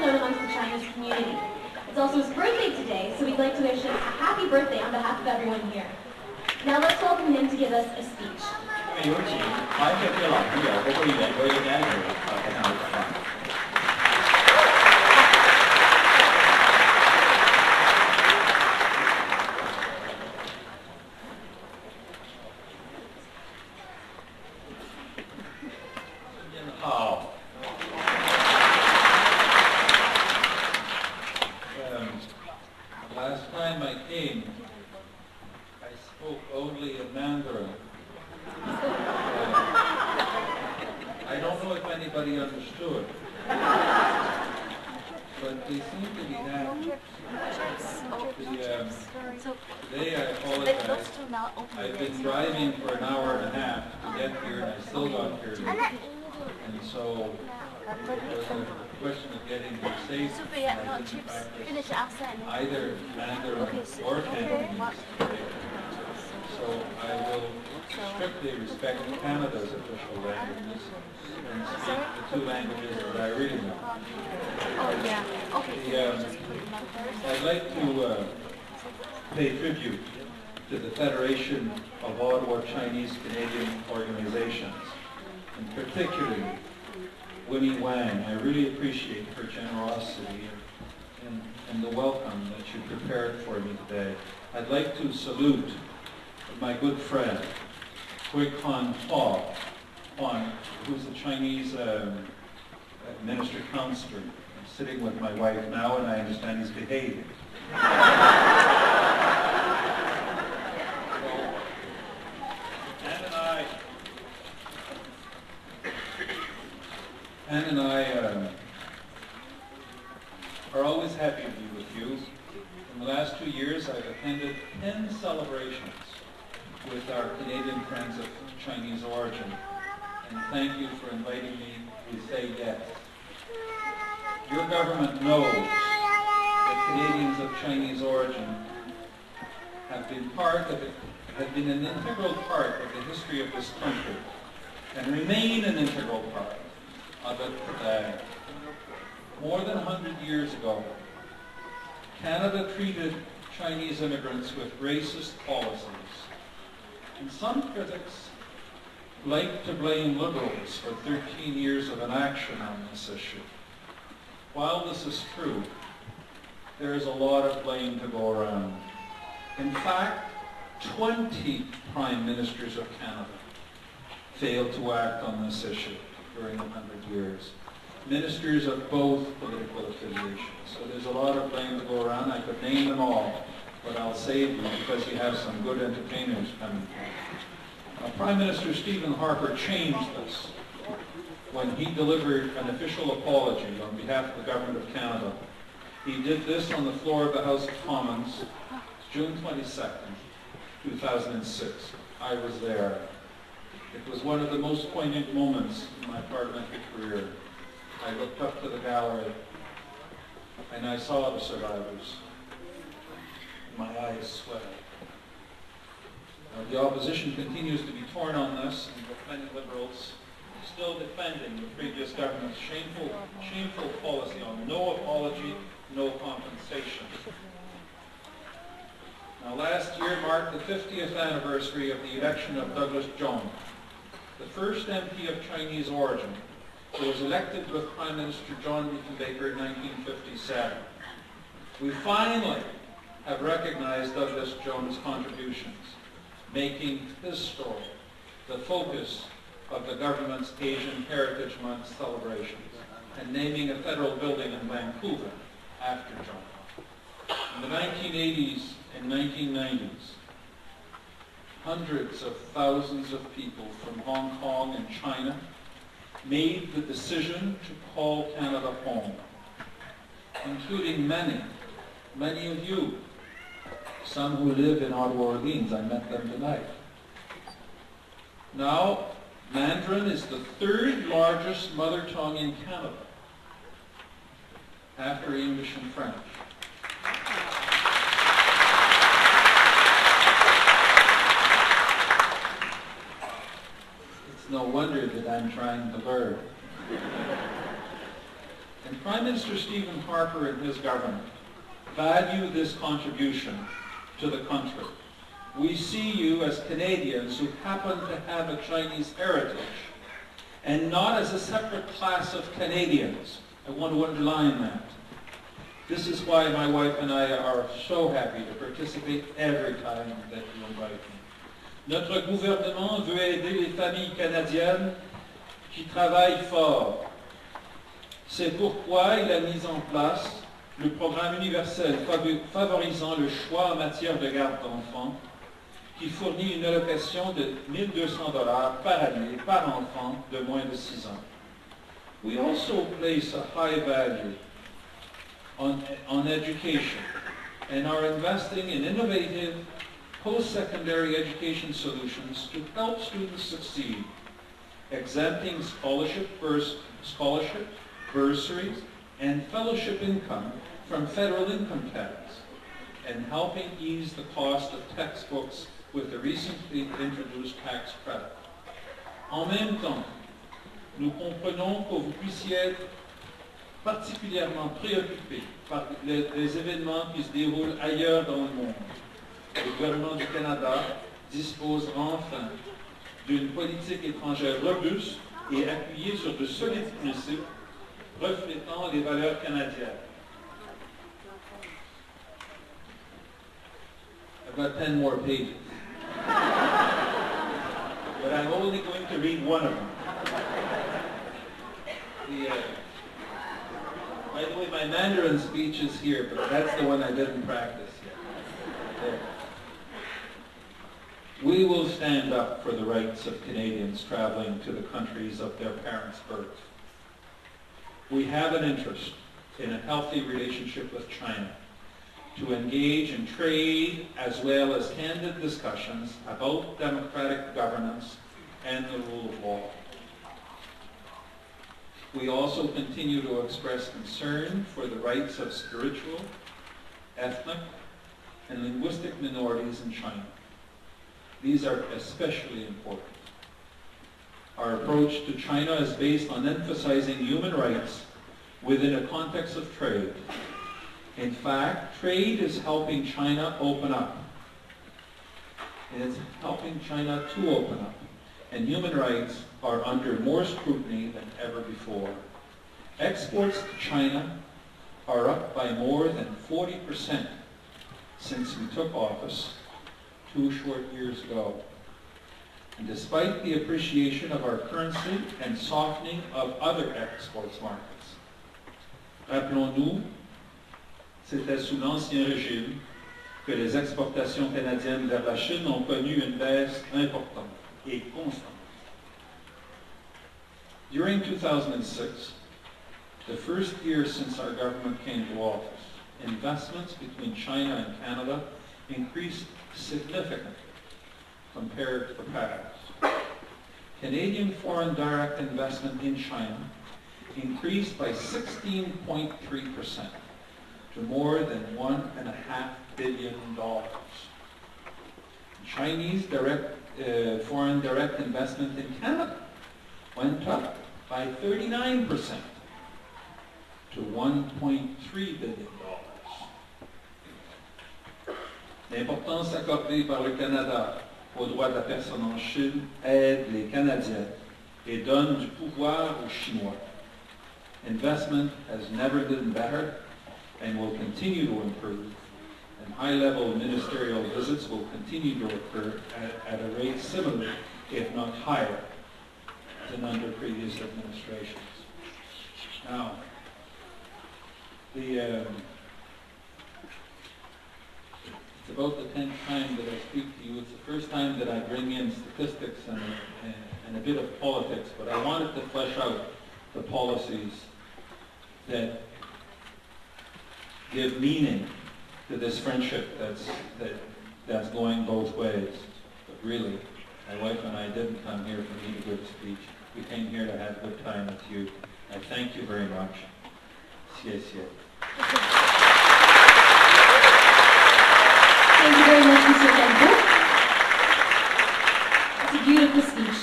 known amongst the Chinese community. It's also his birthday today, so we'd like to wish him a happy birthday on behalf of everyone here. Now let's welcome him to give us a speech. 有请华社界老朋友国会议员William Andrew开场讲话。好。Last time I came, I spoke only in Mandarin. I don't know if anybody understood, but they seem to be happy. Today I apologize. I've been driving for an hour and a half to get here, and I still got here late. And so it was a question of getting here safe. I didn't practice either Mandarin or Cantonese today. So I will strictly respect Canada's official languages and speak the two languages that I really know. I'd like to pay tribute to the Federation of Ottawa Chinese Canadian Organizations, and particularly Winnie Wang. I really appreciate her generosity and the welcome that you prepared for me today. I'd like to salute my good friend, Hui Kan Huan, who's a Chinese minister counselor. I'm sitting with my wife now, and I understand he's behaving. Anne and I are always happy to be with you. In the last 2 years, I've attended 10 celebrations with our Canadian friends of Chinese origin, and thank you for inviting me. We say yes. Your government knows that Canadians of Chinese origin have been an integral part of the history of this country, and remain an integral part of it today. More than 100 years ago, Canada treated Chinese immigrants with racist policies. And some critics like to blame Liberals for 13 years of inaction on this issue. While this is true, there is a lot of blame to go around. In fact, 20 Prime Ministers of Canada failed to act on this issue during 100 years. Ministers of both political affiliations. So there's a lot of blame to go around. I could name them all, but I'll save you because you have some good entertainers coming. Prime Minister Stephen Harper changed this when he delivered an official apology on behalf of the Government of Canada. He did this on the floor of the House of Commons, June 22nd, 2006. I was there. It was one of the most poignant moments in my parliamentary career. I looked up to the gallery and I saw the survivors. My eyes swelled. The opposition continues to be torn on this, and many Liberals still defending the previous government's shameful policy on no apology, no compensation. Now, last year marked the 50th anniversary of the election of Douglas John, the first MP of Chinese origin, who was elected with Prime Minister John Diefenbaker in 1957. We finally have recognized Douglas John's contributions, making his story the focus of the government's Asian Heritage Month celebrations, and naming a federal building in Vancouver after John. In the 1980s and 1990s, hundreds of thousands of people from Hong Kong and China made the decision to call Canada home, including many of you, some who live in Ottawa, Orleans. I met them tonight. Now, Mandarin is the third largest mother tongue in Canada, after English and French. It's no wonder that I'm trying to learn. And Prime Minister Stephen Harper and his government value this contribution to the country. We see you as Canadians who happen to have a Chinese heritage and not as a separate class of Canadians. I want to underline that. This is why my wife and I are so happy to participate every time that you invite me. Notre gouvernement veut aider les familles canadiennes qui travaillent fort. C'est pourquoi il a mis en place le programme universel favorisant le choix en matière de garde d'enfants, qui fournit une allocation de 1 200 $ par année par enfant de moins de 6 ans. We also place a high value on education and are investing in innovative post-secondary education solutions to help students succeed, exempting scholarship, bursaries, and fellowship income from federal income tax, and helping ease the cost of textbooks with the recently introduced tax credit. En même temps, nous comprenons que vous puissiez être particulièrement préoccupé par les événements qui se déroulent ailleurs dans le monde. Le gouvernement du Canada dispose enfin d'une politique étrangère robuste et appuyée sur de solides principes reflétant les valeurs canadiennes. I've got 10 more pages. But I'm only going to read one of them. By the way, my Mandarin speech is here, but that's the one I didn't practice yet. There. We will stand up for the rights of Canadians traveling to the countries of their parents' birth. We have an interest in a healthy relationship with China, to engage in trade as well as candid discussions about democratic governance and the rule of law. We also continue to express concern for the rights of spiritual, ethnic, and linguistic minorities in China. These are especially important. Our approach to China is based on emphasizing human rights within a context of trade. In fact, trade is helping China open up. It's helping China to open up. And human rights are under more scrutiny than ever before. Exports to China are up by more than 40% since we took office 2 short years ago. And despite the appreciation of our currency and softening of other exports markets. Rappelons-nous, c'était sous l'Ancien Régime que les exportations canadiennes vers la Chine ont connu une baisse importante et constante. During 2006, the first year since our government came to office, investments between China and Canada increased significantly compared to the past. Canadian foreign direct investment in China increased by 16.3% to more than $1.5 billion. Chinese foreign direct investment in Canada went up by 39% to $1.3 billion. L'importance accordée par le Canada aux droits de la personne en Chine aide les Canadiens et donne du pouvoir aux Chinois. Investment has never been better and will continue to improve, and high-level ministerial visits will continue to occur at a rate similar, if not higher, than under previous administrations. Now, it's about the 10th time that I speak to you. It's the first time that I bring in statistics and a bit of politics, but I wanted to flesh out the policies that give meaning to this friendship that's going both ways. But really, my wife and I didn't come here for me to give a speech. We came here to have a good time with you. I thank you very much. Xie xie. Thank you very much, Mr. Temple. It's a beautiful speech.